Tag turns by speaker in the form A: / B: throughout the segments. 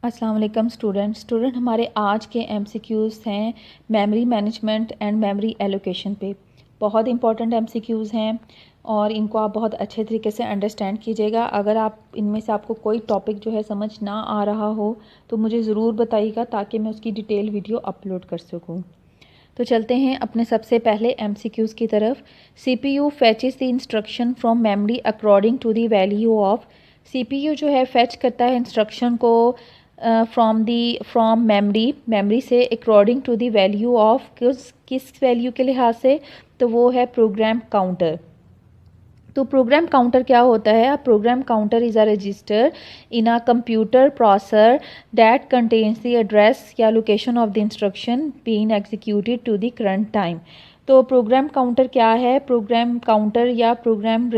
A: अस्सलाम वालेकुम स्टूडेंट हमारे आज के एमसीक्यूज़ हैं memory management and memory allocation पे। बहुत इंपॉर्टेंट एमसीक्यूज़ हैं और इनको आप बहुत अच्छे तरीके से अंडरस्टैंड कीजिएगा। अगर आप इनमें से आपको कोई टॉपिक जो है समझ ना आ रहा हो तो मुझे ज़रूर बताइएगा ताकि मैं उसकी डिटेल वीडियो अपलोड कर सकूँ। तो चलते हैं अपने सबसे पहले एमसीक्यूज़ की तरफ। CPU fetches the instruction from memory according to the value of. CPU जो है फैच करता है इंस्ट्रक्शन को फ्रॉम मेमोरी से according to the value of, किस वैल्यू के लिहाज से, तो वो है प्रोग्राम काउंटर। तो प्रोग्राम काउंटर क्या होता है? A program counter is a register in a computer processor that contains the address या location of the instruction being executed to the current time. तो प्रोग्राम काउंटर क्या है? प्रोग्राम काउंटर या program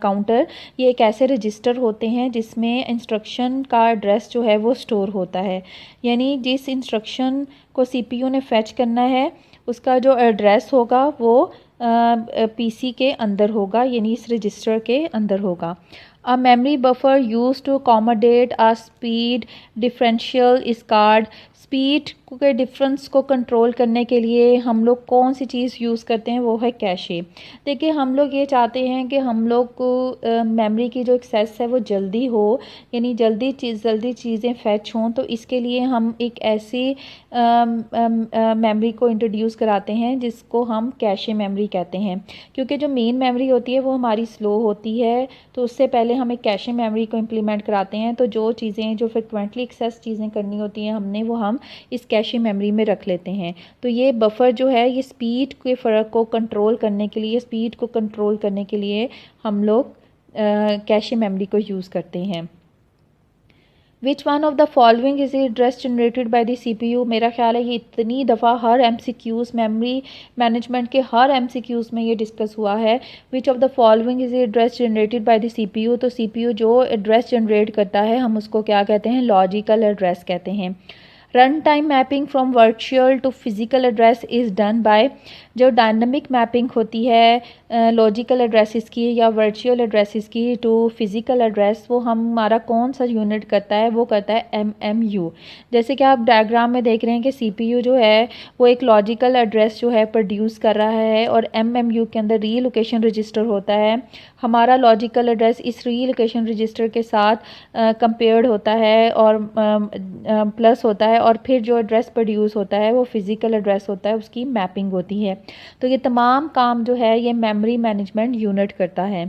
A: counter ये एक ऐसे रजिस्टर होते हैं जिसमें इंस्ट्रक्शन का एड्रेस जो है वो स्टोर होता है। यानी जिस इंस्ट्रक्शन को सीपीयू ने फैच करना है उसका जो एड्रेस होगा वो पीसी के अंदर होगा, यानी इस रजिस्टर के अंदर होगा। A memory buffer use to accommodate a speed differential is called. Speed के डिफरेंस को कंट्रोल करने के लिए हम लोग कौन सी चीज़ यूज़ करते हैं? वो है कैशे। देखिए, हम लोग ये चाहते हैं कि हम लोग को मेमोरी की जो एक्सेस है वो जल्दी हो, यानी जल्दी चीज़ें फैच हों। तो इसके लिए हम एक ऐसी मेमोरी को इंट्रोड्यूस कराते हैं जिसको हम कैशे मेमोरी कहते हैं। क्योंकि जो मेन मेमोरी होती है वो हमारी स्लो होती है, तो उससे पहले हम एक कैशे मेमोरी को इम्प्लीमेंट कराते हैं। तो जो चीज़ें जो फ्रिक्वेंटली एक्सेस चीज़ें करनी होती हैं हमने, वो हम इस कैशे मेमोरी में रख लेते हैं। तो ये बफर जो है ये स्पीड के फ़र्क को कंट्रोल करने के लिए, स्पीड को कंट्रोल करने के लिए हम लोग कैशे मेमोरी को यूज़ करते हैं। Which one of the following is address generated by the CPU? मेरा ख्याल है ये इतनी दफ़ा हर MCQs मेमोरी मैनेजमेंट के हर MCQs में ये डिस्कस हुआ है। Which of the following is address generated by the CPU? तो CPU जो एड्रेस जनरेट करता है हम उसको क्या कहते हैं? लॉजिकल एड्रेस कहते हैं। Run time mapping from virtual to physical address is done by. जो डायनामिक मैपिंग होती है लॉजिकल एड्रेसेस की या वर्चुअल एड्रेसेस की टू फिज़िकल एड्रेस, वो हमारा कौन सा यूनिट करता है? वो करता है MMU। जैसे कि आप डायग्राम में देख रहे हैं कि CPU जो है वो एक लॉजिकल एड्रेस जो है प्रोड्यूस कर रहा है और MMU के अंदर रीलोकेशन रजिस्टर होता है। हमारा लॉजिकल एड्रेस इस रीलोकेशन रजिस्टर के साथ कंपेयर्ड होता है और प्लस होता है, और फिर जो एड्रेस प्रोड्यूस होता है वो फिज़िकल एड्रेस होता है, उसकी मैपिंग होती है। तो ये तमाम काम जो है ये मेमोरी मैनेजमेंट यूनिट करता है।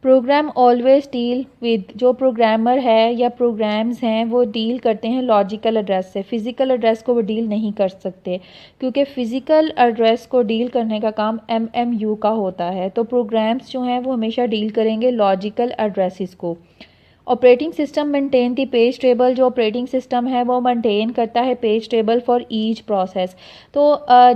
A: Program always deal with. जो प्रोग्रामर है या प्रोग्राम्स हैं वो डील करते हैं लॉजिकल एड्रेस से, फ़िज़िकल एड्रेस को वो डील नहीं कर सकते क्योंकि फ़िज़िकल एड्रेस को डील करने का काम MMU का होता है। तो प्रोग्राम्स जो हैं वो हमेशा डील करेंगे लॉजिकल एड्रेसेस को। Operating system maintain the page table. जो ऑपरेटिंग सिस्टम है वो मेंटेन करता है page table for each process. तो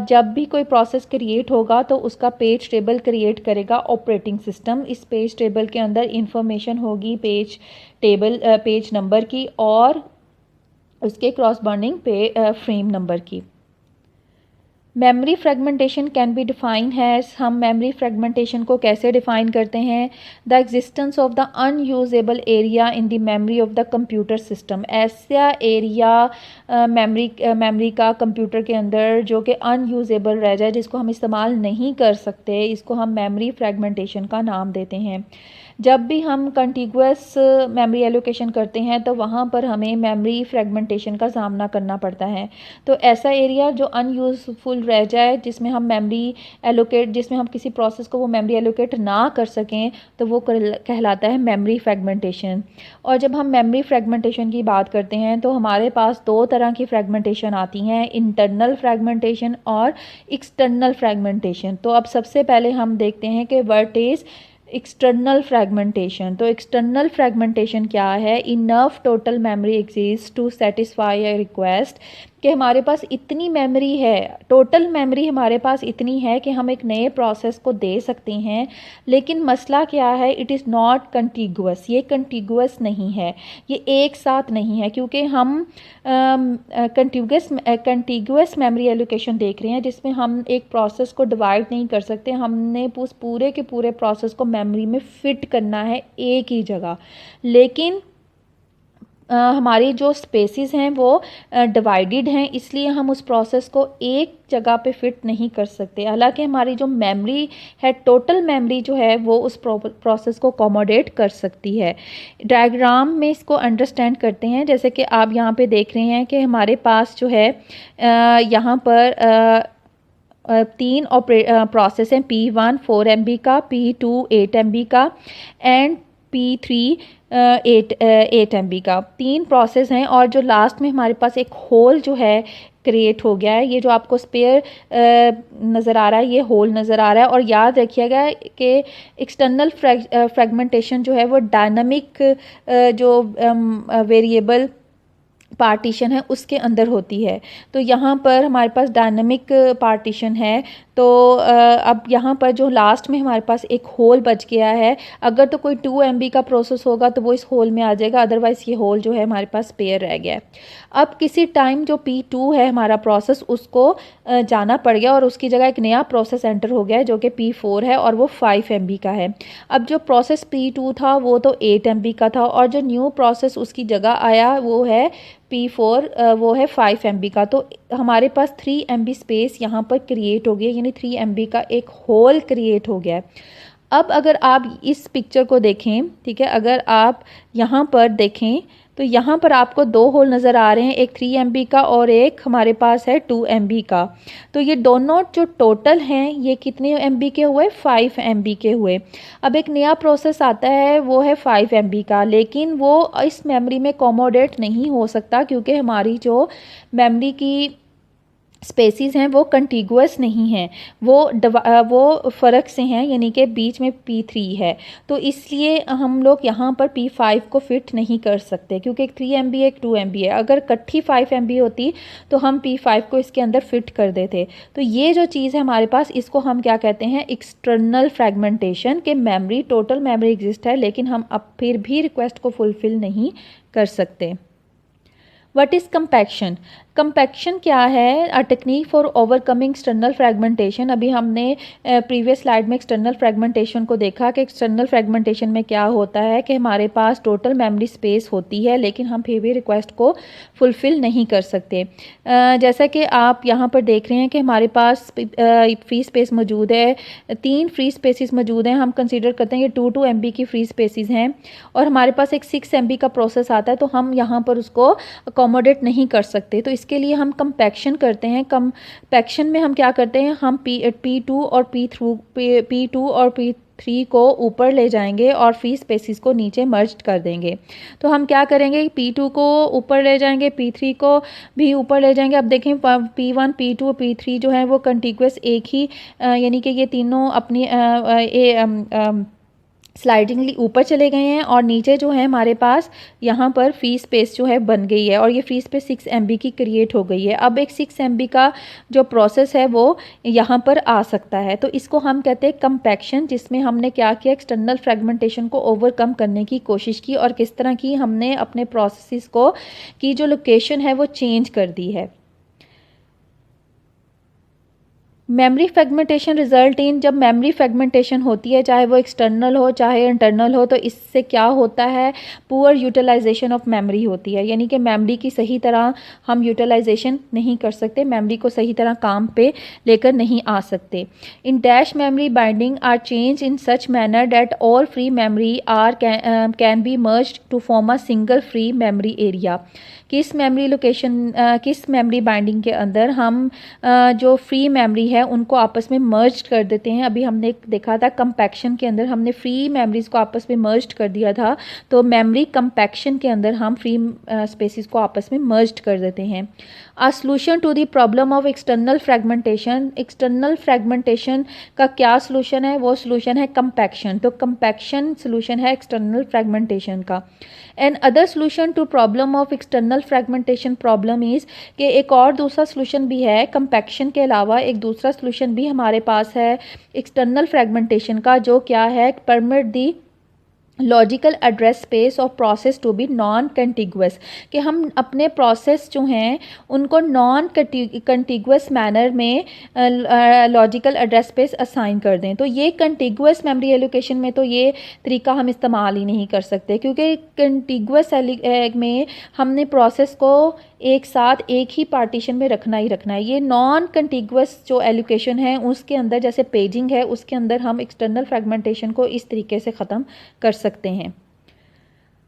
A: जब भी कोई प्रोसेस क्रिएट होगा तो उसका पेज टेबल क्रिएट करेगा ऑपरेटिंग सिस्टम। इस पेज टेबल के अंदर इंफॉर्मेशन होगी पेज नंबर की और उसके क्रॉसबॉन्डिंग फ्रेम नंबर की। Memory fragmentation can be define has. हम मेमोरी फ्रेगमेंटेशन को कैसे डिफ़ाइन करते हैं? The existence of the unusable area in the memory of the computer system. ऐसा एरिया मेमोरी का कंप्यूटर के अंदर जो कि अनयूजेबल रह जाए, जिसको हम इस्तेमाल नहीं कर सकते, इसको हम मेमोरी फ्रेगमेंटेशन का नाम देते हैं। जब भी हम कंटिगुअस मेमोरी एलोकेशन करते हैं तो वहाँ पर हमें मेमोरी फ्रेगमेंटेशन का सामना करना पड़ता है। तो ऐसा एरिया जो अनयूज़फुल रह जाए, जिसमें हम किसी प्रोसेस को वो मेमोरी एलोकेट ना कर सकें, तो वो कहलाता है मेमोरी फ्रेगमेंटेशन। और जब हम मेमोरी फ्रेगमेंटेशन की बात करते हैं तो हमारे पास दो तरह की फ्रेगमेंटेशन आती हैं, इंटरनल फ्रेगमेंटेशन और एक्सटर्नल फ्रेगमेंटेशन। तो अब सबसे पहले हम देखते हैं कि व्हाट इज़ एक्सटर्नल फ्रेगमेंटेशन। तो एक्सटर्नल फ्रेगमेंटेशन क्या है? Enough total memory exist to satisfy a request. कि हमारे पास इतनी मेमोरी है, टोटल मेमोरी हमारे पास इतनी है कि हम एक नए प्रोसेस को दे सकते हैं, लेकिन मसला क्या है? It is not contiguous. ये कंटिगुअस नहीं है, ये एक साथ नहीं है, क्योंकि हम कंटिगुअस मेमोरी एलोकेशन देख रहे हैं जिसमें हम एक प्रोसेस को डिवाइड नहीं कर सकते। हमने उस पूरे के पूरे प्रोसेस को मेमोरी में फ़िट करना है एक ही जगह। लेकिन हमारी जो स्पेसिस हैं वो डिवाइडेड हैं, इसलिए हम उस प्रोसेस को एक जगह पे फिट नहीं कर सकते। हालांकि हमारी जो मेमोरी है, टोटल मेमोरी जो है वो उस प्रोसेस को अकोमोडेट कर सकती है। डायग्राम में इसको अंडरस्टैंड करते हैं। जैसे कि आप यहाँ पे देख रहे हैं कि हमारे पास जो है यहाँ पर तीन प्रोसेस हैं, P1 4 MB का, P2 8 MB का एंड P3 8 MB का। तीन प्रोसेस हैं और जो लास्ट में हमारे पास एक होल जो है क्रिएट हो गया है। ये जो आपको स्पेयर नज़र आ रहा है, ये होल नज़र आ रहा है। और याद रखिएगा कि एक्सटर्नल फ्रेगमेंटेशन जो है वो डायनामिक जो वेरिएबल पार्टीशन है उसके अंदर होती है। तो यहाँ पर हमारे पास डायनामिक पार्टीशन है। तो अब यहाँ पर जो लास्ट में हमारे पास एक होल बच गया है, अगर तो कोई 2 MB का प्रोसेस होगा तो वो इस होल में आ जाएगा, अदरवाइज़ ये होल जो है हमारे पास स्पेयर रह गया है। अब किसी टाइम जो P2 है हमारा प्रोसेस, उसको जाना पड़ गया और उसकी जगह एक नया प्रोसेस एंटर हो गया है जो कि P4 है और वो 5 MB का है। अब जो प्रोसेस P2 था वो तो 8 MB का था और जो न्यू प्रोसेस उसकी जगह आया वो है P4, वो है 5 MB का। तो हमारे पास 3 MB स्पेस यहाँ पर क्रिएट हो गई, यानी 3 MB का एक होल क्रिएट हो गया है। अब अगर आप इस पिक्चर को देखें, ठीक है, अगर आप यहाँ पर देखें तो यहाँ पर आपको दो होल नज़र आ रहे हैं, एक 3 MB का और एक हमारे पास है 2 MB का। तो ये दोनों जो टोटल हैं ये कितने MB के हुए? 5 MB के हुए। अब एक नया प्रोसेस आता है वो है 5 MB का, लेकिन वो इस मेमोरी में अकोमोडेट नहीं हो सकता क्योंकि हमारी जो मेमोरी की स्पेसिस हैं वो कंटिगुअस नहीं हैं, वो फ़र्क से हैं, यानी कि बीच में P3 है। तो इसलिए हम लोग यहाँ पर P5 को फिट नहीं कर सकते क्योंकि एक 3 MB एक 2 MB है। अगर इकट्ठी 5 MB होती तो हम P5 को इसके अंदर फिट कर देते। तो ये जो चीज़ है हमारे पास, इसको हम क्या कहते हैं? External fragmentation. के मेमोरी, टोटल मेमोरी एग्जिस्ट है लेकिन हम अब फिर भी रिक्वेस्ट को फुलफ़िल नहीं कर सकते। What is compaction? कंपैक्शन क्या है? A technique for overcoming external fragmentation. अभी हमने प्रीवियस स्लाइड में एक्सटर्नल फ्रेगमेंटेशन को देखा कि एक्सटर्नल फ्रेगमेंटेशन में क्या होता है कि हमारे पास टोटल मेमोरी स्पेस होती है लेकिन हम फिर भी रिक्वेस्ट को फुलफ़िल नहीं कर सकते। जैसा कि आप यहाँ पर देख रहे हैं कि हमारे पास फ्री स्पेस मौजूद है, 3 फ्री स्पेसिस मौजूद हैं। हम कंसिडर करते हैं ये 2 MB की फ्री स्पेसिस हैं और हमारे पास एक 6 MB का प्रोसेस आता है, तो हम यहाँ पर उसको अकोमोडेट नहीं कर सकते। तो इसके लिए हम कंपैक्शन करते हैं। कंपैक्शन में हम क्या करते हैं? हम P2 और P3 को ऊपर ले जाएंगे और फ्री स्पेसिस को नीचे मर्ज कर देंगे। तो हम क्या करेंगे? P2 को ऊपर ले जाएंगे, P3 को भी ऊपर ले जाएंगे। अब देखें P1 P2 P3 जो है वो कंटिगुअस एक ही, यानी कि ये तीनों अपनी स्लाइडिंगली ऊपर चले गए हैं और नीचे जो है हमारे पास यहाँ पर फ्री स्पेस जो है बन गई है और ये फ्री स्पेस 6 MB की क्रिएट हो गई है। अब एक 6 MB का जो प्रोसेस है वो यहाँ पर आ सकता है। तो इसको हम कहते हैं कंपैक्शन, जिसमें हमने क्या किया? एक्सटर्नल फ्रेगमेंटेशन को ओवरकम करने की कोशिश की और किस तरह की हमने अपने प्रोसेस को की जो लोकेशन है वो चेंज कर दी है। मेमोरी फ्रेगमेंटेशन रिजल्ट इन, जब मेमोरी फ्रेगमेंटेशन होती है चाहे वो एक्सटर्नल हो चाहे इंटरनल हो, तो इससे क्या होता है? पुअर यूटिलाइजेशन ऑफ मेमोरी होती है, यानी कि मेमोरी की सही तरह हम यूटिलाइजेशन नहीं कर सकते, मेमोरी को सही तरह काम पे लेकर नहीं आ सकते। In dash memory binding are change in such manner that all free memory are can be merged to form a single free memory area. किस मेमोरी लोकेशन, किस मेमोरी बाइंडिंग के अंदर हम जो फ्री मेमोरी है उनको आपस में मर्ज कर देते हैं। अभी हमने देखा था कंपैक्शन के अंदर हमने फ्री मेमोरीज को आपस में मर्ज कर दिया था, तो मेमोरी कंपैक्शन के अंदर हम फ्री स्पेसिस को आपस में मर्ज कर देते हैं। A solution to the problem of external fragmentation, external fragmentation का क्या सॉल्यूशन है? वो सॉल्यूशन है कंपैक्शन। तो कंपैक्शन सॉल्यूशन है एक्सटर्नल फ्रेगमेंटेशन का। And other solution to problem of external fragmentation problem is, कि एक और दूसरा सॉल्यूशन भी है कंपैक्शन के अलावा, एक दूसरा सॉल्यूशन भी हमारे पास है एक्सटर्नल फ्रेगमेंटेशन का, जो क्या है? Permit the logical address space और process to be non contiguous, कि हम अपने प्रोसेस जो हैं उनको नॉन कंटिगुअस मैनर में लॉजिकल एड्रेस स्पेस असाइन कर दें। तो ये कंटिगुअस मेमोरी एलोकेशन में तो ये तरीका हम इस्तेमाल ही नहीं कर सकते, क्योंकि कंटिगुअस में हमने प्रोसेस को एक साथ एक ही पार्टीशन में रखना ही रखना है। ये नॉन कंटिगुअस जो एलोकेशन है उसके अंदर, जैसे पेजिंग है, उसके अंदर हम एक्सटर्नल फ्रेगमेंटेशन को इस तरीके से ख़त्म कर सकते हैं।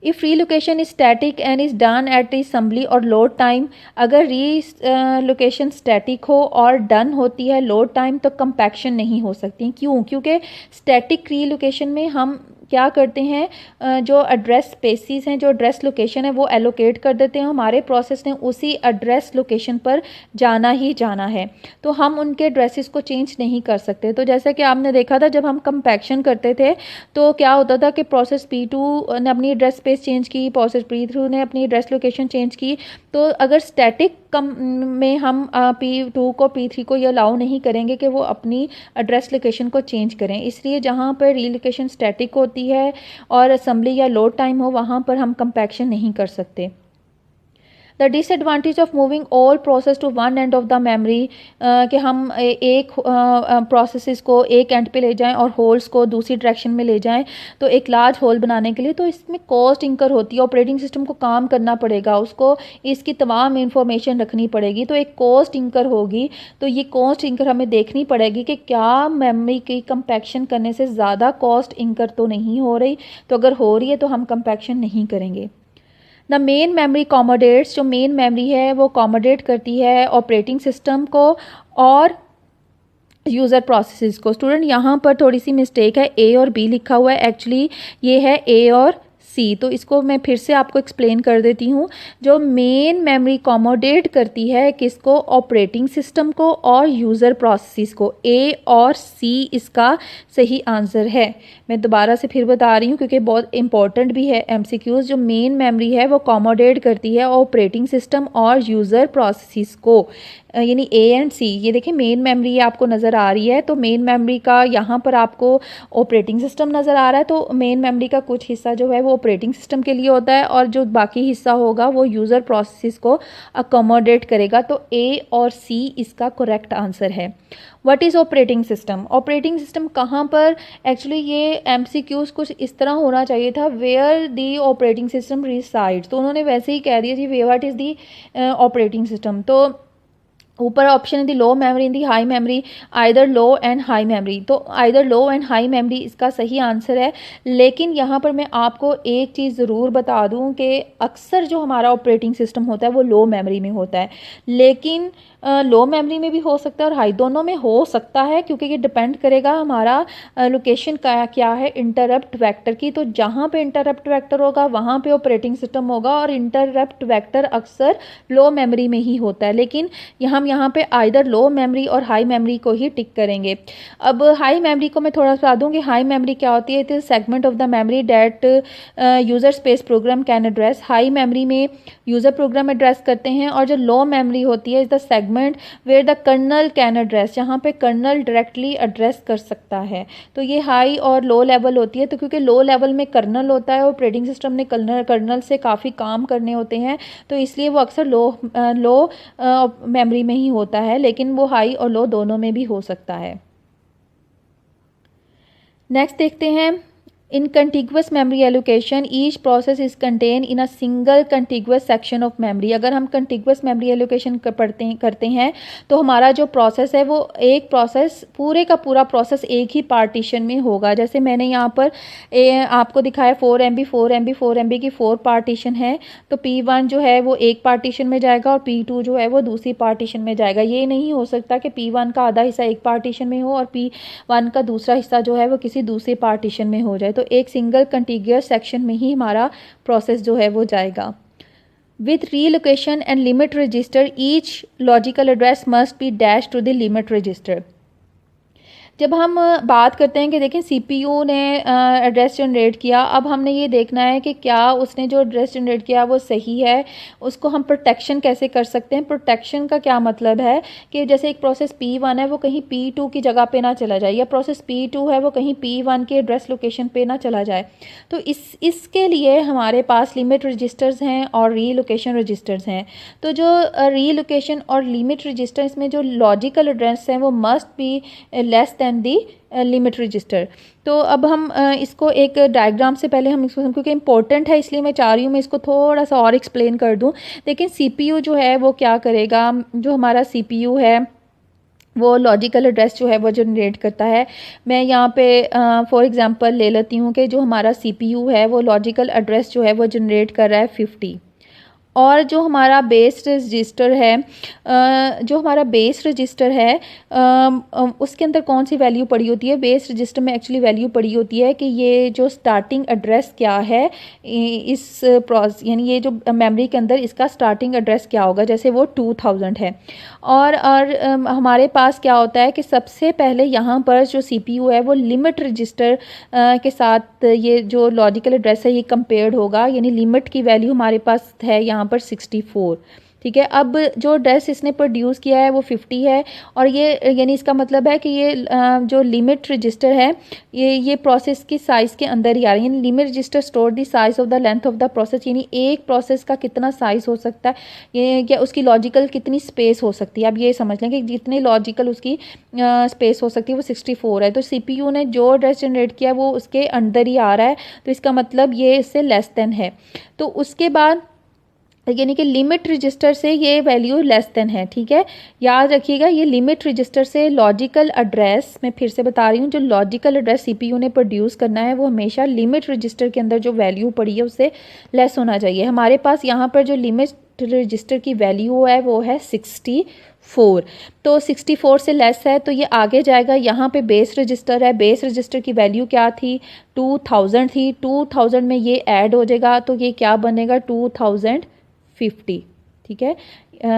A: If relocation is static and is done at assembly और लोड टाइम, अगर रीलोकेशन स्टैटिक हो और डन होती है लोड टाइम, तो कंपैक्शन नहीं हो सकती। क्यों? क्योंकि स्टैटिक रीलोकेशन में हम क्या करते हैं, जो एड्रेस स्पेसिस हैं, जो एड्रेस लोकेशन है, वो एलोकेट कर देते हैं। हमारे प्रोसेस ने उसी एड्रेस लोकेशन पर जाना ही जाना है, तो हम उनके एड्रेसेस को चेंज नहीं कर सकते। तो जैसा कि आपने देखा था, जब हम कंपैक्शन करते थे तो क्या होता था कि प्रोसेस P2 ने अपनी एड्रेस स्पेस चेंज की, प्रोसेस P3 ने अपनी एड्रेस लोकेशन चेंज की। तो अगर स्टैटिक में हम P2 को P3 को ये अलाउ नहीं करेंगे कि वो अपनी एड्रेस लोकेशन को चेंज करें, इसलिए जहाँ पर रीलोकेशन स्टैटिक होती है और असेंबली या लोड टाइम हो, वहाँ पर हम कंपैक्शन नहीं कर सकते। The disadvantage of moving all process to one end of the memory, कि हम एक प्रोसेसेस को एक एंड पे ले जाएं और होल्स को दूसरी डायरेक्शन में ले जाएं, तो एक लार्ज होल बनाने के लिए तो इसमें कॉस्ट इंकर होती है। ऑपरेटिंग सिस्टम को काम करना पड़ेगा, उसको इसकी तमाम इंफॉर्मेशन रखनी पड़ेगी, तो एक कॉस्ट इंकर होगी। तो ये कॉस्ट इंकर हमें देखनी पड़ेगी कि क्या मेमोरी की कंपैक्शन करने से ज़्यादा कॉस्ट इंकर तो नहीं हो रही। तो अगर हो रही है तो हम कंपैक्शन नहीं करेंगे। द मेन मेमोरी कॉमोडेट्स, जो मेन मेमोरी है वो कॉमोडेट करती है ऑपरेटिंग सिस्टम को और यूज़र प्रोसेसेस को। स्टूडेंट यहाँ पर थोड़ी सी मिस्टेक है, ए और बी लिखा हुआ है, एक्चुअली ये है ए और सी। तो इसको मैं फिर से आपको एक्सप्लेन कर देती हूँ। जो मेन मेमोरी कॉमोडेट करती है किसको? ऑपरेटिंग सिस्टम को और यूज़र प्रोसेसेस को। ए और सी इसका सही आंसर है। मैं दोबारा से फिर बता रही हूँ क्योंकि बहुत इंपॉर्टेंट भी है एमसीक्यूज़। जो मेन मेमोरी है वो कॉमोडेट करती है ऑपरेटिंग सिस्टम और यूज़र प्रोसेसेस को, यानी ए एंड सी। ये देखिए मेन मेमोरी आपको नज़र आ रही है, तो मेन मेमोरी का यहाँ पर आपको ऑपरेटिंग सिस्टम नज़र आ रहा है। तो मेन मेमोरी का कुछ हिस्सा जो है वो ऑपरेटिंग सिस्टम के लिए होता है और जो बाकी हिस्सा होगा वो यूज़र प्रोसेसेस को अकोमोडेट करेगा। तो ए और सी इसका करेक्ट आंसर है। What is operating system? Operating system कहाँ पर, एक्चुअली ये एमसीक्यूज़ कुछ इस तरह होना चाहिए था, where the operating system resides. तो उन्होंने वैसे ही कह दिया जी वे what is the operating system. तो ऊपर option in the low memory, in the high memory, either low and high memory. तो either low and high memory इसका सही आंसर है। लेकिन यहाँ पर मैं आपको एक चीज़ ज़रूर बता दूँ कि अक्सर जो हमारा ऑपरेटिंग सिस्टम होता है वो लो मेमोरी में होता है, लेकिन लो मेमोरी में भी हो सकता है और हाई, दोनों में हो सकता है, क्योंकि ये डिपेंड करेगा हमारा लोकेशन का क्या है इंटरप्ट वेक्टर की। तो जहाँ पे इंटरप्ट वेक्टर होगा वहाँ पे ऑपरेटिंग सिस्टम होगा, और इंटरप्ट वेक्टर अक्सर लो मेमोरी में ही होता है। लेकिन हम यहाँ पे आइदर लो मेमोरी और हाई मेमोरी को ही टिक करेंगे। अब हाई मेमोरी को मैं थोड़ा सा बता दूँ कि हाई मेमोरी क्या होती है। It is segment of the memory that user space program can address. High memory में यूज़र प्रोग्राम एड्रेस करते हैं, और जो लो मेमोरी होती है is the segment where the kernel can address, जहाँ पे कर्नल डायरेक्टली एड्रेस कर सकता है। तो ये हाई और लो लेवल होती है। तो क्योंकि लो लेवल में कर्नल होता है, ऑपरेटिंग सिस्टम ने कर्नल से काफ़ी काम करने होते हैं, तो इसलिए वो अक्सर लो मेमोरी में ही होता है, लेकिन वो हाई और लो दोनों में भी हो सकता है। नेक्स्ट देखते हैं, in contiguous memory allocation each process is contain in a single contiguous section of memory. अगर हम कंटिगुअस मेमोरी एलोकेशन करते हैं तो हमारा जो प्रोसेस है वो एक प्रोसेस, पूरे का पूरा प्रोसेस एक ही पार्टीशन में होगा। जैसे मैंने यहाँ पर आपको दिखाया 4 MB 4 MB 4 MB की 4 पार्टीशन है, तो P1 जो है वो एक पार्टीशन में जाएगा और P2 जो है वो दूसरी पार्टीशन में जाएगा। ये नहीं हो सकता कि P1 का आधा हिस्सा एक पार्टीशन में हो और P1 का दूसरा हिस्सा जो है वो किसी दूसरे पार्टीशन में हो जाए। तो एक सिंगल कंटिगुअस सेक्शन में ही हमारा प्रोसेस जो है वो जाएगा। With relocation and limit register each logical address must be dash to the limit register. जब हम बात करते हैं कि देखें सीपीयू ने एड्रेस जनरेट किया, अब हमने ये देखना है कि क्या उसने जो एड्रेस जनरेट किया वो सही है, उसको हम प्रोटेक्शन कैसे कर सकते हैं। प्रोटेक्शन का क्या मतलब है कि जैसे एक प्रोसेस P1 है वो कहीं P2 की जगह पे ना चला जाए, या प्रोसेस P2 है वो कहीं P1 के एड्रेस लोकेशन पे ना चला जाए। तो इसके लिए हमारे पास लिमिट रजिस्टर्स हैं और रीलोकेशन रजिस्टर्स हैं। तो जो रीलोकेशन और लिमिट रजिस्टर, इसमें जो लॉजिकल एड्रेस हैं वो must be less than the limit register. तो अब हम इसको एक डायग्राम से पहले हम इसको, क्योंकि इंपॉर्टेंट है इसलिए मैं चाह रही हूँ मैं इसको थोड़ा सा और एक्सप्लेन कर दूँ। लेकिन सीपीयू जो है वो क्या करेगा, जो हमारा सीपीयू है वो लॉजिकल एड्रेस जो है वो जनरेट करता है। मैं यहाँ पे फॉर एग्जांपल ले लेती हूँ कि जो हमारा सीपीयू है वो लॉजिकल एड्रेस जो है वो जनरेट कर रहा है 50, और जो हमारा बेस रजिस्टर है, उसके अंदर कौन सी वैल्यू पड़ी होती है। बेस रजिस्टर में एक्चुअली वैल्यू पड़ी होती है कि ये जो स्टार्टिंग एड्रेस क्या है इस यानी ये जो मेमोरी के अंदर इसका स्टार्टिंग एड्रेस क्या होगा, जैसे वो 2000 है। और हमारे पास क्या होता है कि सबसे पहले यहाँ पर जो सीपीयू है वो लिमिट रजिस्टर के साथ ये जो लॉजिकल एड्रेस है ये कंपेयर्ड होगा, यानी लिमिट की वैल्यू हमारे पास है यहाँ पर 64। ठीक है, अब जो एड्रेस इसने प्रोड्यूस किया है वो 50 है, और ये यानी इसका मतलब है कि ये जो लिमिट रजिस्टर है ये प्रोसेस की साइज़ के अंदर ही आ रही है। यानी limit register store the size of the length of the process, यानी एक प्रोसेस का कितना साइज़ हो सकता है, ये क्या उसकी लॉजिकल कितनी स्पेस हो सकती है। अब ये समझ लें कि जितनी लॉजिकल उसकी स्पेस हो सकती है वो 64 है। तो सीपीयू ने जो एड्रेस जनरेट किया वो उसके अंदर ही आ रहा है, तो इसका मतलब ये इससे लेस देन है। तो उसके बाद यानी कि लिमिट रजिस्टर से ये वैल्यू लेस देन है। ठीक है, याद रखिएगा ये लिमिट रजिस्टर से लॉजिकल एड्रेस, मैं फिर से बता रही हूँ, जो लॉजिकल एड्रेस सीपीयू ने प्रोड्यूस करना है वो हमेशा लिमिट रजिस्टर के अंदर जो वैल्यू पड़ी है उससे लेस होना चाहिए। हमारे पास यहाँ पर जो लिमिट रजिस्टर की वैल्यू है वो है 64, तो 64 से लेस है तो ये आगे जाएगा। यहाँ पे बेस रजिस्टर है, बेस रजिस्टर की वैल्यू क्या थी, 2000 थी, 2000 में ये ऐड हो जाएगा तो ये क्या बनेगा 2050। ठीक है,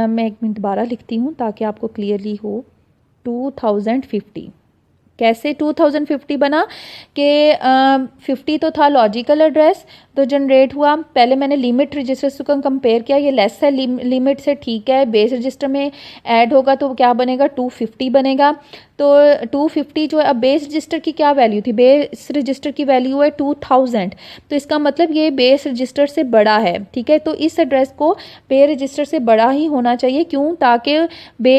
A: मैं एक मिनट दोबारा लिखती हूँ ताकि आपको क्लियरली हो। 2050 कैसे 2050 बना कि 50 तो था लॉजिकल एड्रेस तो जनरेट हुआ, पहले मैंने लिमिट रजिस्टर से कंपेयर किया, ये लेस है लिमिट से, ठीक है, बेस रजिस्टर में ऐड होगा तो क्या बनेगा 250 बनेगा। तो 250 जो है, अब बेस रजिस्टर की क्या वैल्यू थी, बेस रजिस्टर की वैल्यू है 2000, तो इसका मतलब ये बेस रजिस्टर से बड़ा है। ठीक है, तो इस एड्रेस को बेस रजिस्टर से बड़ा ही होना चाहिए, क्यों, ताकि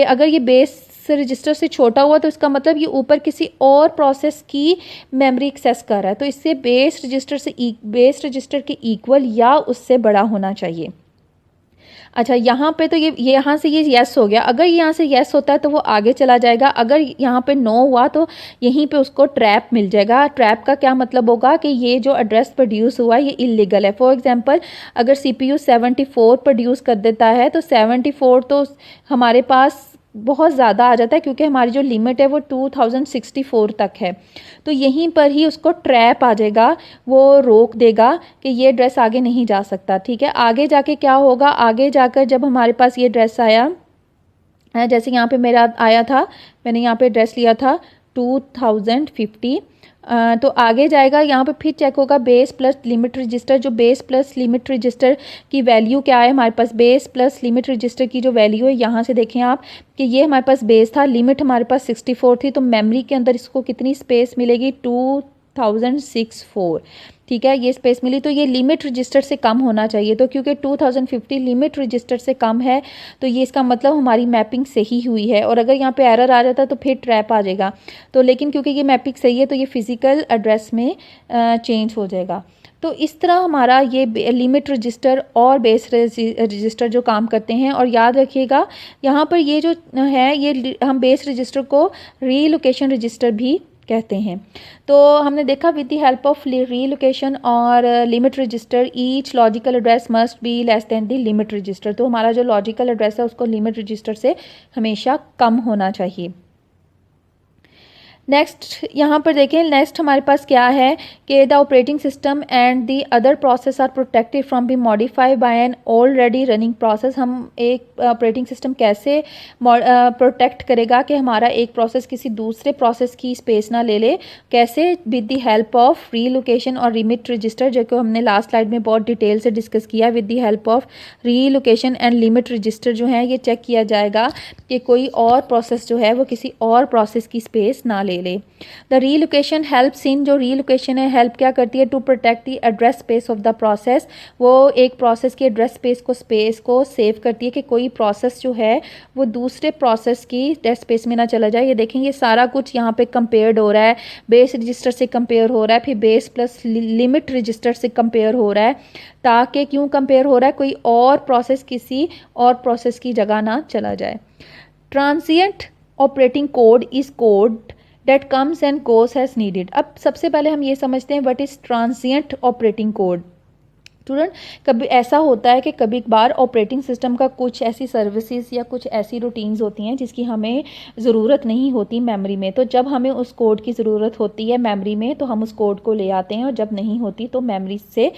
A: अगर ये बेस रजिस्टर से छोटा हुआ तो इसका मतलब ये ऊपर किसी और प्रोसेस की मेमोरी एक्सेस कर रहा है, तो इससे बेस रजिस्टर के इक्वल या उससे बड़ा होना चाहिए। अच्छा, यहाँ पे तो ये यहाँ से ये येस हो गया, अगर यहाँ से येस होता है तो वो आगे चला जाएगा, अगर यहाँ पे नो हुआ तो यहीं पे उसको ट्रैप मिल जाएगा। ट्रैप का क्या मतलब होगा कि ये जो एड्रेस प्रोड्यूस हुआ है ये इलीगल है। फॉर एग्जांपल अगर सीपीयू 74 प्रोड्यूस कर देता है तो 74 तो हमारे पास बहुत ज़्यादा आ जाता है, क्योंकि हमारी जो लिमिट है वो 2064 तक है, तो यहीं पर ही उसको ट्रैप आ जाएगा, वो रोक देगा कि ये ड्रेस आगे नहीं जा सकता। ठीक है, आगे जाके क्या होगा, आगे जाकर जब हमारे पास ये ड्रेस आया, जैसे यहाँ पे मेरा आया था, मैंने यहाँ पे ड्रेस लिया था 2050, तो आगे जाएगा, यहाँ पे फिर चेक होगा बेस प्लस लिमिट रजिस्टर, जो बेस प्लस लिमिट रजिस्टर की वैल्यू क्या है हमारे पास, बेस प्लस लिमिट रजिस्टर की जो वैल्यू है यहाँ से देखें आप कि ये हमारे पास बेस था, लिमिट हमारे पास 64 थी, तो मेमोरी के अंदर इसको कितनी स्पेस मिलेगी 2064। ठीक है, ये स्पेस मिली, तो ये लिमिट रजिस्टर से कम होना चाहिए, तो क्योंकि 2050 लिमिट रजिस्टर से कम है तो ये इसका मतलब हमारी मैपिंग सही हुई है, और अगर यहाँ पे एरर आ जाता तो फिर ट्रैप आ जाएगा, तो लेकिन क्योंकि ये मैपिंग सही है तो ये फिज़िकल एड्रेस में चेंज हो जाएगा। तो इस तरह हमारा ये लिमिट रजिस्टर और बेस रजिस्टर जो काम करते हैं। और याद रखिएगा यहाँ पर ये जो है ये हम बेस रजिस्टर को रीलोकेशन रजिस्टर भी कहते हैं। तो हमने देखा with the help of relocation और limit register each logical address must be less than the limit register, तो हमारा जो लॉजिकल एड्रेस है उसको लिमिट रजिस्टर से हमेशा कम होना चाहिए। नेक्स्ट यहाँ पर देखें, नेक्स्ट हमारे पास क्या है कि the operating system and the other process are protected from be modified by an already running process. हम एक ऑपरेटिंग सिस्टम कैसे प्रोटेक्ट करेगा कि हमारा एक प्रोसेस किसी दूसरे प्रोसेस की स्पेस ना ले ले, कैसे? With the help of relocation और लिमिट रजिस्टर, जो कि हमने लास्ट स्लाइड में बहुत डिटेल से डिस्कस किया। With the help of relocation and limit register जो है ये चेक किया जाएगा कि कोई और प्रोसेस जो है वो किसी और प्रोसेस की स्पेस ना ले ले। द रीलोकेशन हेल्प्स इन, जो रीलोकेशन है हेल्प क्या करती है? To protect the address space of the process. वो एक प्रोसेस की एड्रेस स्पेस को सेव करती है कि कोई प्रोसेस जो है वो दूसरे प्रोसेस की एड्रेस स्पेस में ना चला जाए। ये देखें, ये सारा कुछ यहाँ पे कंपेयर्ड हो रहा है, बेस रजिस्टर से कंपेयर हो रहा है, फिर बेस प्लस लिमिट रजिस्टर से कंपेयर हो रहा है, ताकि क्यों कंपेयर हो रहा है? कोई और प्रोसेस किसी और प्रोसेस की जगह ना चला जाए। Transient operating code is code that comes and goes as needed. अब सबसे पहले हम ये समझते हैं what is transient operating code. Student, कभी ऐसा होता है कि कभी कभार ऑपरेटिंग सिस्टम का कुछ ऐसी सर्विसेज या कुछ ऐसी रूटीन्स होती हैं जिसकी हमें ज़रूरत नहीं होती मेमोरी में, तो जब हमें उस कोड की ज़रूरत होती है मेमोरी में तो हम उस कोड को ले आते हैं, और जब नहीं होती तो मेमोरी से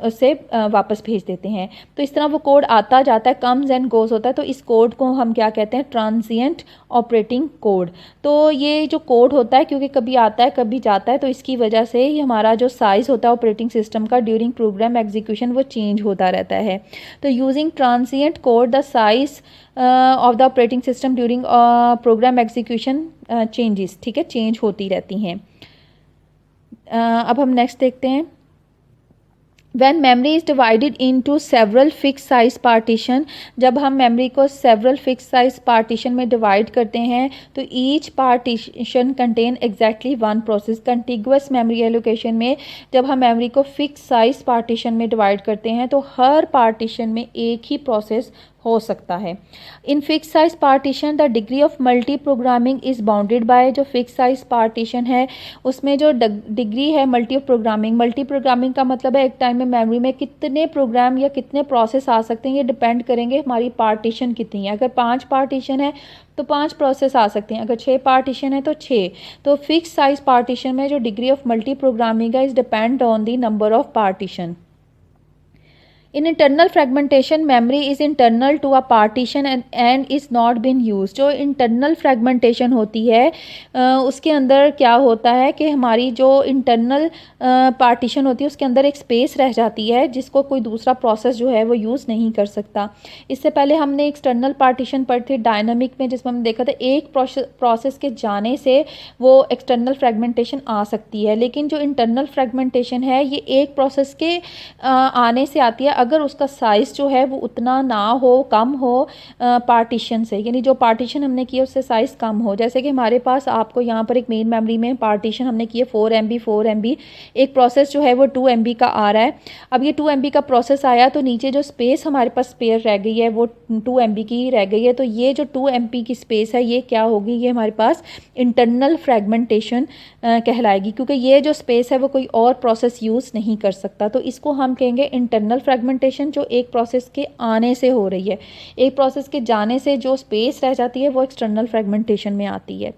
A: उसे वापस भेज देते हैं। तो इस तरह वो कोड आता जाता है, कम्स एंड गोस होता है। तो इस कोड को हम क्या कहते हैं? Transient operating code. तो ये जो कोड होता है क्योंकि कभी आता है कभी जाता है, तो इसकी वजह से ही हमारा जो साइज़ होता है ऑपरेटिंग सिस्टम का ड्यूरिंग प्रोग्राम एग्जीक्यूशन वो चेंज होता रहता है। तो using transient code the size of the operating system during program execution changes, ठीक है, चेंज होती रहती हैं। अब हम नेक्स्ट देखते हैं। When memory is divided into several fixed size partition, जब हम मेमोरी को several fixed size partition में डिवाइड करते हैं तो each partition contain exactly one process। contiguous memory allocation में जब हम मेमोरी को fixed size partition में डिवाइड करते हैं तो हर partition में एक ही प्रोसेस हो सकता है। In fix size partition the degree of multi programming is bounded by, जो फिक्स साइज पार्टीशन है उसमें जो डिग्री है मल्टी प्रोग्रामिंग का मतलब है एक टाइम में मेमोरी में कितने प्रोग्राम या कितने प्रोसेस आ सकते हैं, ये डिपेंड करेंगे हमारी पार्टीशन कितनी है। अगर 5 पार्टीशन है तो 5 प्रोसेस आ सकते हैं, अगर 6 पार्टीशन है तो 6। तो फिक्स साइज पार्टीशन में जो डिग्री ऑफ मल्टी प्रोग्रामिंग है is depend on the number of partition. In internal fragmentation memory is internal to a partition and is not been use. जो इंटरनल फ्रेगमेंटेशन होती है उसके अंदर क्या होता है कि हमारी जो इंटरनल पार्टीशन होती है उसके अंदर एक स्पेस रह जाती है जिसको कोई दूसरा प्रोसेस जो है वो यूज़ नहीं कर सकता। इससे पहले हमने एक्सटर्नल पार्टीशन पढ़ी थी डायनामिक में, जिसमें हमने देखा था एक प्रोसेस के जाने से वो एक्सटर्नल फ्रेगमेंटेशन आ सकती है, लेकिन जो इंटरनल फ्रेगमेंटेशन है ये एक प्रोसेस के आने से आती है अगर उसका साइज़ जो है वो उतना ना हो, कम हो पार्टीशन से, यानी जो पार्टीशन हमने किया उससे साइज़ कम हो। जैसे कि हमारे पास आपको यहाँ पर एक मेन मेमोरी में पार्टीशन हमने किए 4 MB, एक प्रोसेस जो है वो 2 MB का आ रहा है। अब ये 2 MB का प्रोसेस आया तो नीचे जो स्पेस हमारे पास स्पेयर रह गई है वो 2 MB की रह गई है। तो ये जो 2 MB की स्पेस है ये क्या होगी? ये हमारे पास इंटरनल फ्रेगमेंटेशन कहलाएगी, क्योंकि ये जो स्पेस है वो कोई और प्रोसेस यूज़ नहीं कर सकता। तो इसको हम कहेंगे इंटरनल फ्रेगमेंटेशन, जो एक प्रोसेस के आने से हो रही है। एक प्रोसेस के जाने से जो स्पेस रह जाती है वो एक्सटर्नल फ्रेगमेंटेशन में आती है।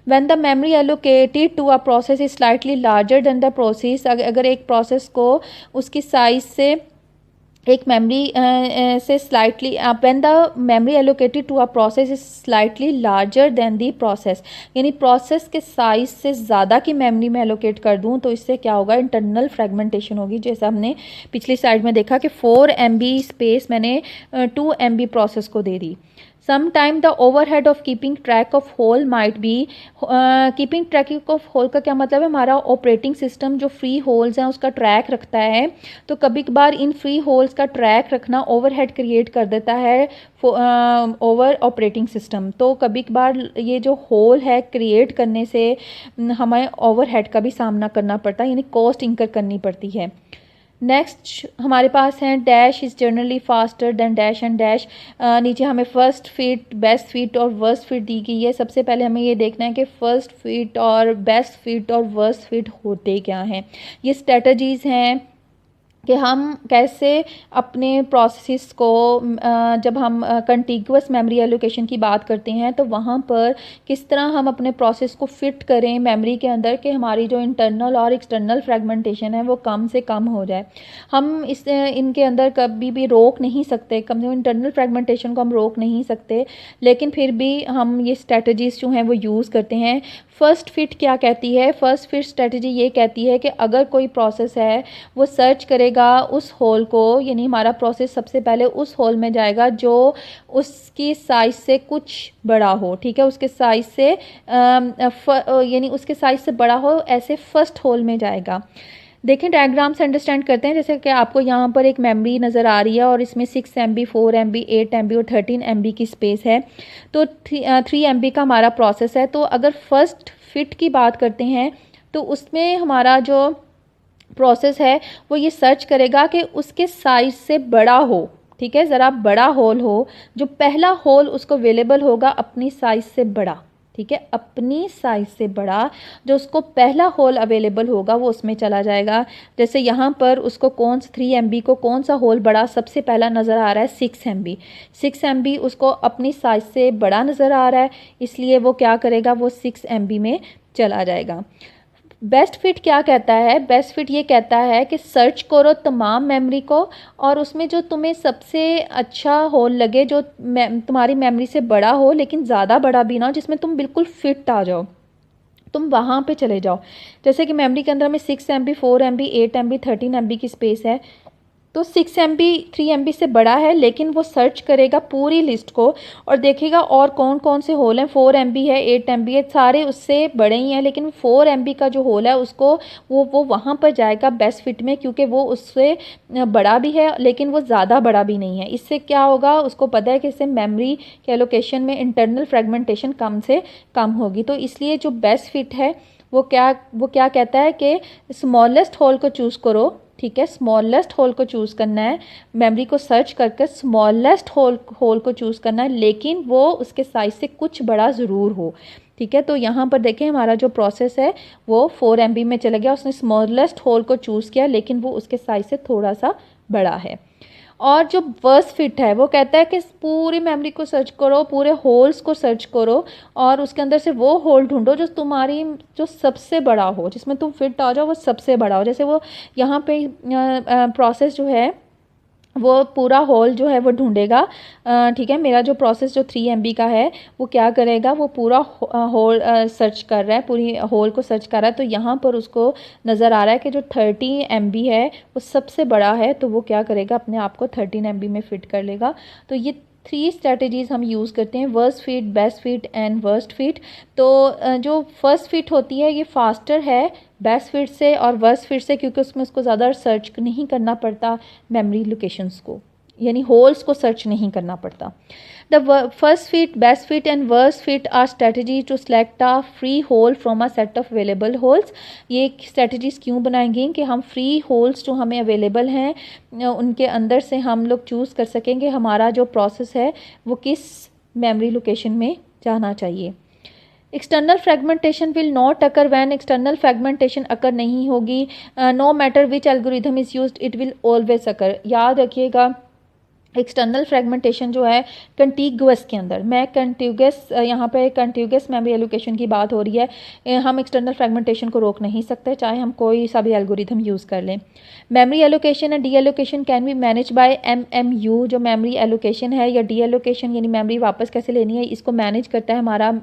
A: When the memory allocated to a process is slightly larger than the process, अगर एक प्रोसेस को उसकी साइज से एक मेमोरी से slightly when the memory allocated to a process is slightly larger than the process, यानी प्रोसेस के size से ज़्यादा की मेमोरी में एलोकेट कर दूं तो इससे क्या होगा? इंटरनल फ्रेगमेंटेशन होगी। जैसे हमने पिछली स्लाइड में देखा कि 4 MB स्पेस मैंने 2 MB प्रोसेस को दे दी। Sometime the overhead of keeping track of hole might be, keeping track of hole का क्या मतलब है? हमारा ऑपरेटिंग सिस्टम जो फ्री होल्स हैं उसका ट्रैक रखता है, तो कभी कभार इन फ्री होल्स का ट्रैक रखना ओवरहेड क्रिएट कर देता है ओवर ऑपरेटिंग सिस्टम। तो कभी कभार ये जो होल है क्रिएट करने से हमें ओवरहेड का भी सामना करना पड़ता है, यानी कॉस्ट इंकर करनी पड़ती है। नेक्स्ट हमारे पास हैं dash is generally faster than dash and dash. नीचे हमें फर्स्ट फिट, बेस्ट फिट और वर्स्ट फिट दी गई है। सबसे पहले हमें ये देखना है कि फर्स्ट फिट और बेस्ट फिट और वर्स्ट फिट होते क्या हैं। ये स्ट्रेटजीज़ हैं कि हम कैसे अपने प्रोसेस को जब हम कंटिगुअस मेमोरी एलोकेशन की बात करते हैं तो वहाँ पर किस तरह हम अपने प्रोसेस को फिट करें मेमोरी के अंदर कि हमारी जो इंटरनल और एक्सटर्नल फ्रेगमेंटेशन है वो कम से कम हो जाए। हम इनके अंदर कभी भी रोक नहीं सकते, कम से कम इंटरनल फ्रेगमेंटेशन को हम रोक नहीं सकते, लेकिन फिर भी हम ये स्ट्रेटजीज़ जो हैं वो यूज़ करते हैं। फ़र्स्ट फिट क्या कहती है? फ़र्स्ट फिट स्ट्रेटजी ये कहती है कि अगर कोई प्रोसेस है वो सर्च करेगा उस होल को, यानी हमारा प्रोसेस सबसे पहले उस होल में जाएगा जो उसकी साइज़ से कुछ बड़ा हो, ठीक है, उसके साइज़ से यानी उसके साइज़ से बड़ा हो, ऐसे फर्स्ट होल में जाएगा। देखें डायग्राम से अंडरस्टैंड करते हैं। जैसे कि आपको यहाँ पर एक मेमोरी नज़र आ रही है और इसमें 6 MB 4 MB 8 MB और 13 MB की स्पेस है। तो 3 MB का हमारा प्रोसेस है। तो अगर फर्स्ट फिट की बात करते हैं तो उसमें हमारा जो प्रोसेस है वो ये सर्च करेगा कि उसके साइज़ से बड़ा हो, ठीक है, ज़रा बड़ा होल हो, जो पहला होल उसको अवेलेबल होगा अपनी साइज़ से बड़ा, ठीक है, अपनी साइज़ से बड़ा जो उसको पहला होल अवेलेबल होगा वो उसमें चला जाएगा। जैसे यहाँ पर उसको 3 MB को कौन सा होल बड़ा सबसे पहला नज़र आ रहा है? 6 MB। 6 MB उसको अपनी साइज़ से बड़ा नज़र आ रहा है, इसलिए वो क्या करेगा? वो 6 MB में चला जाएगा। बेस्ट फिट क्या कहता है? बेस्ट फिट ये कहता है कि सर्च करो तमाम मेमोरी को और उसमें जो तुम्हें सबसे अच्छा होल लगे, जो तुम्हारी मेमोरी से बड़ा हो लेकिन ज़्यादा बड़ा भी ना हो, जिसमें तुम बिल्कुल फिट आ जाओ, तुम वहाँ पे चले जाओ। जैसे कि मेमोरी के अंदर में 6 MB 4 MB 8 MB 13 MB की स्पेस है, तो 6 MB 3 MB से बड़ा है, लेकिन वो सर्च करेगा पूरी लिस्ट को और देखेगा और कौन कौन से होल हैं। 4 MB है, 8 MB है, सारे उससे बड़े ही हैं, लेकिन 4 MB का जो होल है उसको वो वहाँ पर जाएगा बेस्ट फिट में, क्योंकि वो उससे बड़ा भी है लेकिन वो ज़्यादा बड़ा भी नहीं है। इससे क्या होगा? उसको पता है कि इससे मेमोरी के एलोकेशन में इंटरनल फ्रेगमेंटेशन कम से कम होगी। तो इसलिए जो बेस्ट फिट है वो क्या कहता है कि स्मॉलेस्ट होल को चूज़ करो, ठीक है, स्मॉलेस्ट होल को चूज़ करना है, मेमोरी को सर्च करके स्मॉलेस्ट होल को चूज़ करना है, लेकिन वो उसके साइज़ से कुछ बड़ा ज़रूर हो, ठीक है। तो यहाँ पर देखें हमारा जो प्रोसेस है वो 4 MB में चला गया, उसने स्मॉलेस्ट होल को चूज़ किया लेकिन वो उसके साइज़ से थोड़ा सा बड़ा है। और जो वर्स्ट फिट है वो कहता है कि पूरी मेमोरी को सर्च करो, पूरे होल्स को सर्च करो और उसके अंदर से वो होल ढूंढो जो तुम्हारी जो सबसे बड़ा हो, जिसमें तुम फिट आ जाओ, वो सबसे बड़ा हो। जैसे वो यहाँ पे प्रोसेस जो है वो पूरा होल जो है वो ढूंढेगा, ठीक है। मेरा जो प्रोसेस जो 3 MB का है वो क्या करेगा? वो पूरा होल सर्च कर रहा है, पूरी होल को सर्च कर रहा है। तो यहाँ पर उसको नज़र आ रहा है कि जो 30 MB है वो सबसे बड़ा है, तो वो क्या करेगा? अपने आप को 13 MB में फ़िट कर लेगा। तो ये 3 स्ट्रैटेजीज़ हम यूज़ करते हैं, worst fit, best fit and worst fit. तो जो फर्स्ट फिट होती है ये फास्टर है बेस्ट फिट से और वर्स्ट फिट से, क्योंकि उसमें उसको ज़्यादा सर्च नहीं करना पड़ता मेमोरी लोकेशंस को, यानी होल्स को सर्च नहीं करना पड़ता। The first fit, best fit and worst fit are strategy to select a free hole from a set of available holes. ये स्ट्रेटजीज़ क्यों बनाई गई कि हम फ्री होल्स जो हमें अवेलेबल हैं उनके अंदर से हम लोग चूज़ कर सकेंगे हमारा जो प्रोसेस है वो किस मेमोरी लोकेशन में जाना चाहिए। External fragmentation will not occur when external fragmentation occur नहीं होगी, no matter which algorithm is used it will always occur. याद रखिएगा एक्सटर्नल फ्रेगमेंटेशन जो है कंटिगुअस के अंदर, मैं कंटिगुअस यहाँ पे कंटिगुअस मेमोरी एलोकेशन की बात हो रही है, हम एक्सटर्नल फ्रेगमेंटेशन को रोक नहीं सकते चाहे हम कोई सा भी एल्गोरिथम यूज़ कर लें। Memory allocation and D allocation can be manage by MMU। जो मेमोरी एलोकेशन है या डी एलोकेशन यानी मेमोरी वापस कैसे लेनी है, इसको मैनेज करता है हमारा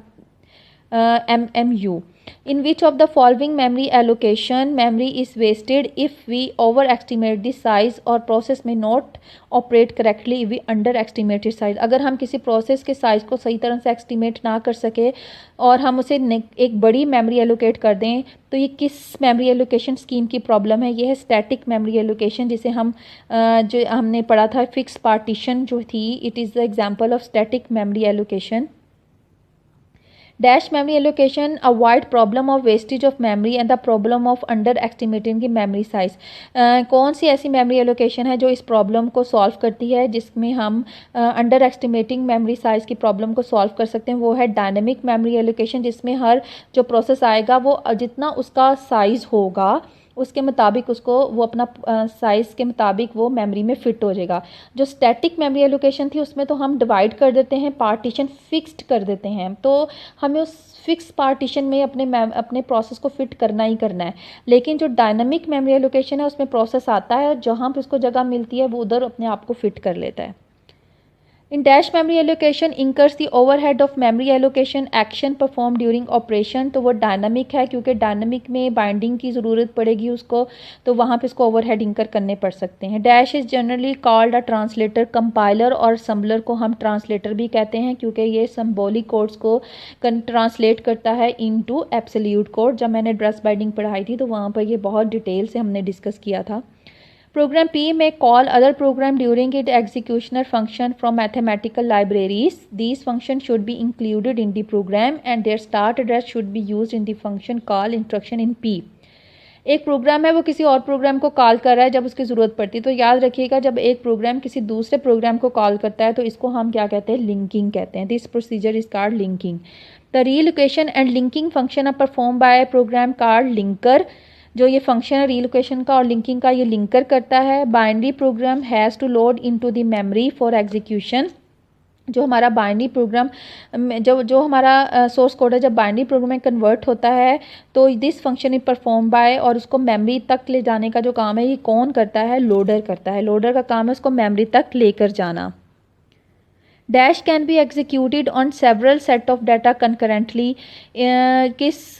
A: MMU. In which of the following memory allocation memory is wasted if we overestimate the size or process may not operate correctly if we underestimated size। अगर हम किसी प्रोसेस के साइज़ को सही तरह से एस्टिमेट ना कर सके और हम उसे एक बड़ी मेमोरी एलोकेट कर दें, तो ये किस मेमोरी एलोकेशन स्कीम की प्रॉब्लम है? ये है स्टैटिक मेमोरी एलोकेशन, जिसे हम जो हमने पढ़ा था फिक्स पार्टीशन जो थी, it is the example of static memory allocation. Dash memory allocation avoid problem of wastage of memory and the problem of under estimating की मेमोरी साइज। कौन सी ऐसी मेमोरी एलोकेशन है जो इस प्रॉब्लम को सॉल्व करती है, जिसमें हम अंडर एस्टिमेटिंग मेमोरी साइज की प्रॉब्लम को सॉल्व कर सकते हैं? वो है डायनेमिक मेमोरी एलोकेशन, जिसमें हर जो प्रोसेस आएगा वो जितना उसका साइज़ होगा उसके मुताबिक उसको वो अपना साइज़ के मुताबिक वो मेमोरी में फ़िट हो जाएगा। जो स्टैटिक मेमोरी एलोकेशन थी उसमें तो हम डिवाइड कर देते हैं, पार्टीशन फिक्स्ड कर देते हैं, तो हमें उस फिक्स पार्टीशन में अपने प्रोसेस को फिट करना ही करना है। लेकिन जो डायनामिक मेमोरी एलोकेशन है उसमें प्रोसेस आता है, जहाँ पे उसको जगह मिलती है वो उधर अपने आप को फिट कर लेता है। In dash memory allocation incurs the overhead of memory allocation action performed during operation। तो वो डायनामिक है, क्योंकि डायनामिक में बाइंडिंग की ज़रूरत पड़ेगी उसको, तो वहाँ पे इसको ओवरहेड इंकर करने पड़ सकते हैं। Dash is generally called a translator. Compiler और असम्बलर को हम ट्रांसलेटर भी कहते हैं, क्योंकि ये सिंबॉलिक कोड्स को ट्रांसलेट करता है इनटू एब्सोल्यूट कोड। जब मैंने एड्रेस बाइंडिंग पढ़ाई थी तो वहाँ पर ये बहुत डिटेल से हमने डिस्कस किया था। Program P may call other program during its executioner function from mathematical libraries. These functions should be included in the program and their start address should be used in the function call instruction in P। एक programme है वो किसी और programme को call कर रहा है जब उसकी ज़रूरत पड़ती है, तो याद रखिएगा जब एक प्रोग्राम किसी दूसरे प्रोग्राम को कॉल करता है तो इसको हम क्या कहते हैं, लिंकिंग कहते हैं। This procedure is called linking. The relocation and linking function are perform by program called linker. जो ये फंक्शन है रीलोकेशन का और लिंकिंग का, ये लिंकर करता है। Binary program has to load into the memory for execution. जो हमारा बाइनरी प्रोग्राम जो हमारा सोर्स कोड है, जब बाइनरी प्रोग्राम में कन्वर्ट होता है तो this function is perform by, और उसको मेमोरी तक ले जाने का जो काम है ये कौन करता है, लोडर करता है। लोडर का काम है उसको मेमोरी तक लेकर जाना। Dash can be executed on several set of data concurrently. किस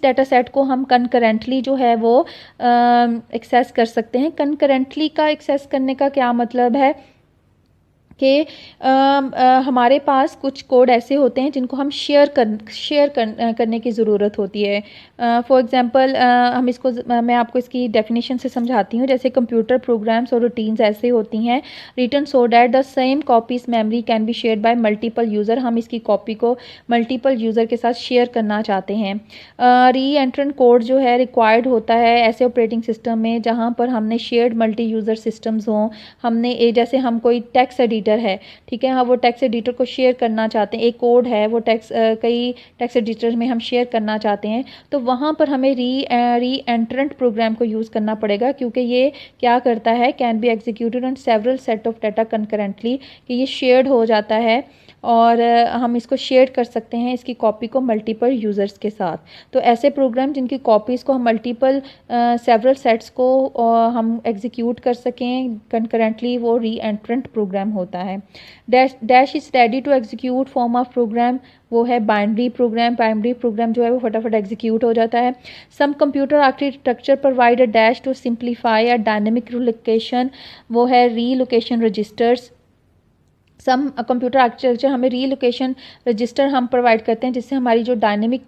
A: डाटा सेट को हम कंकरेंटली जो है वो एक्सेस कर सकते हैं। कंकरेंटली का एक्सेस करने का क्या मतलब है कि हमारे पास कुछ कोड ऐसे होते हैं जिनको हम शेयर करने की ज़रूरत होती है। फॉर एग्ज़ाम्पल मैं आपको इसकी डेफिनेशन से समझाती हूँ। जैसे कंप्यूटर प्रोग्राम्स और रूटीन्स ऐसे होती हैं, written so that the same copies memory can be shared by multiple user. हम इसकी कॉपी को मल्टीपल यूज़र के साथ शेयर करना चाहते हैं। री एंट्रेंट कोड जो है रिक्वायर्ड होता है ऐसे ऑपरेटिंग सिस्टम में जहाँ पर हमने शेयर्ड मल्टी यूज़र सिस्टम्स हों। जैसे हम कोई टेक्स्ट एडिटर है, ठीक है, हाँ, वो टेक्स्ट एडिटर को शेयर करना चाहते हैं, एक कोड है वो कई टेक्स्ट एडिटर में हम शेयर करना चाहते हैं, तो वहाँ पर हमें री एंट्रेंट प्रोग्राम को यूज़ करना पड़ेगा, क्योंकि ये क्या करता है, can be executed on several set of data concurrently, कि ये शेयर्ड हो जाता है और हम इसको शेयर कर सकते हैं इसकी कॉपी को मल्टीपल यूज़र्स के साथ। तो ऐसे प्रोग्राम जिनकी कॉपीज़ को हम मल्टीपल सेवरल सेट्स को हम एग्जीक्यूट कर सकें कंकरेंटली, वो री एंट्रेंट प्रोग्राम होता है। Dash is ready to execute form of program, वो है बाइनरी प्रोग्राम। बाइनरी प्रोग्राम जो है वो फटाफट एग्जीक्यूट हो जाता है। Some computer architecture provide a dash to simplify a dynamic relocation, वो है relocation registers. Some computer architecture हमें रीलोकेशन रजिस्टर हम प्रोवाइड करते हैं, जिससे हमारी जो डायनेमिक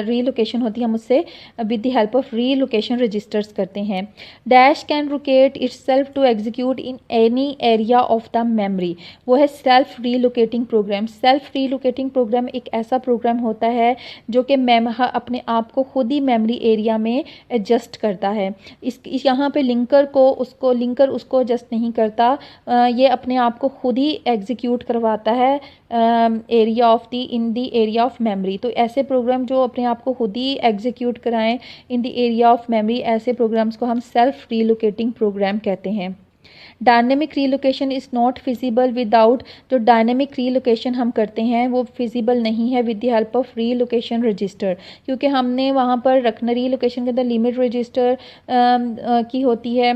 A: रीलोकेशन होती है हम उससे with the help of relocation registers करते हैं। Dash can locate itself to execute in any area of the memory, वो है self relocating program. Self relocating program एक ऐसा प्रोग्राम होता है जो कि अपने आप को खुद ही मेमोरी एरिया में एडजस्ट करता है। यहाँ पे लिंकर उसको एडजस्ट नहीं करता, ये अपने आप को खुद ही एग्जीक्यूट करवाता है in the area of memory. तो ऐसे प्रोग्राम जो अपने आप को खुद ही एग्जीक्यूट कराएं in the area of memory, ऐसे प्रोग्राम्स को हम सेल्फ रीलोकेटिंग प्रोग्राम कहते हैं। Dynamic relocation is not feasible without, जो डायनेमिक रीलोकेशन हम करते हैं वो फिजिबल नहीं है with the help of relocation register, क्योंकि हमने वहाँ पर रखना रीलोकेशन के अंदर लिमिट रजिस्टर की होती है,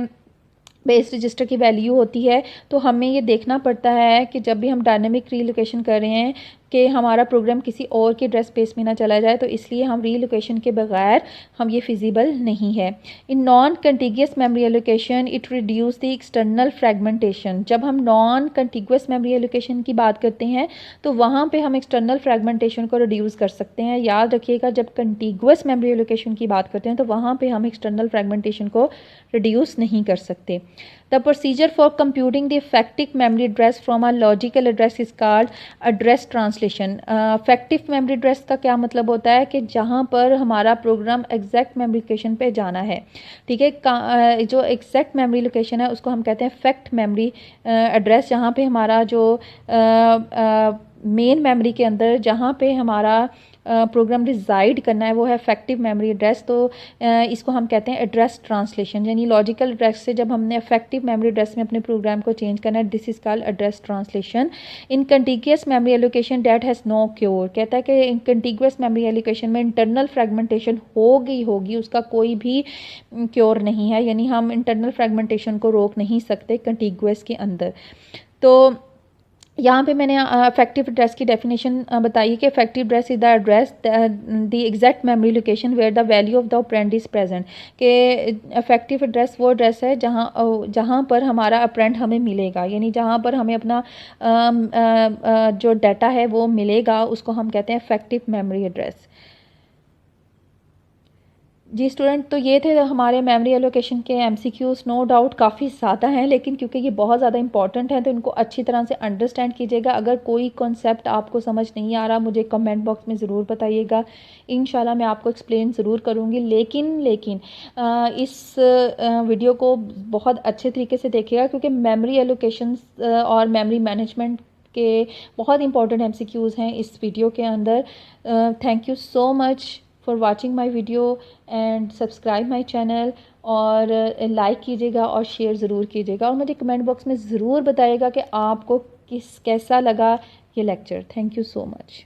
A: बेस रजिस्टर की वैल्यू होती है। तो हमें ये देखना पड़ता है कि जब भी हम डायनेमिक रीलोकेशन कर रहे हैं कि हमारा प्रोग्राम किसी और के एड्रेस स्पेस में ना चला जाए, तो इसलिए हम रीलोकेशन के बगैर हम ये फिजिबल नहीं है। In non contiguous memory allocation it reduce the external fragmentation. जब हम नॉन कंटिगुअस मेमोरी एलोकेशन की बात करते हैं तो वहाँ पे हम एक्सटर्नल फ्रेगमेंटेशन को रिड्यूस कर सकते हैं। याद रखिएगा, जब कंटिगुअस मेमोरी एलोकेशन की बात करते हैं तो वहाँ पे हम एक्सटर्नल फ्रेगमेंटेशन को रिड्यूस नहीं कर सकते। The procedure for computing the effective memory address from a logical address is called address translation। effective memory address का क्या मतलब होता है कि जहाँ पर हमारा प्रोग्राम एग्जैक्ट मेमोरी लोकेशन पे जाना है, ठीक है। जो एग्जैक्ट मेमोरी लोकेशन है उसको हम कहते हैं फैक्ट मेमोरी एड्रेस, जहाँ पे हमारा जो मेन मेमोरी के अंदर जहाँ पे हमारा प्रोग्राम रिजाइड करना है वो है इफेक्टिव मेमोरी एड्रेस। तो इसको हम कहते हैं एड्रेस ट्रांसलेशन, यानी लॉजिकल एड्रेस से जब हमने इफेक्टिव मेमोरी एड्रेस में अपने प्रोग्राम को चेंज करना है, this is called address translation. In contiguous memory allocation that has no cure, कहता है कि इन कंटिग्यूअस मेमोरी एलोकेशन में इंटरनल फ्रेगमेंटेशन होगी, उसका कोई भी क्योर नहीं है, यानी हम इंटरनल फ्रेगमेंटेशन को रोक नहीं सकते कंटिग्यूअस के अंदर। तो यहाँ पे मैंने इफेक्टिव एड्रेस की डेफिनेशन बताई कि effective address is the address the exact memory location where the value of the operand is present, कि इफेक्टिव एड्रेस वो एड्रेस है जहाँ पर हमारा ऑपरेंड हमें मिलेगा, यानी जहाँ पर हमें अपना जो डाटा है वो मिलेगा, उसको हम कहते हैं इफेक्टिव मेमोरी एड्रेस। जी स्टूडेंट, तो ये थे हमारे मेमोरी एलोकेशन के एमसीक्यूज़। नो डाउट काफ़ी ज़्यादा हैं, लेकिन क्योंकि ये बहुत ज़्यादा इंपॉर्टेंट हैं तो इनको अच्छी तरह से अंडरस्टैंड कीजिएगा। अगर कोई कॉन्सेप्ट आपको समझ नहीं आ रहा, मुझे कमेंट बॉक्स में ज़रूर बताइएगा, इंशाल्लाह मैं आपको एक्सप्लेन ज़रूर करूँगी। लेकिन इस वीडियो को बहुत अच्छे तरीके से देखिएगा, क्योंकि मेमोरी एलोकेशन और मेमोरी मैनेजमेंट के बहुत इंपॉर्टेंट एमसीक्यूज़ हैं इस वीडियो के अंदर। Thank you so much for watching my video and subscribe my channel, और लाइक कीजिएगा और शेयर ज़रूर कीजिएगा, और मुझे कमेंट बॉक्स में ज़रूर बताइएगा कि आपको कैसा लगा ये lecture. Thank you so much.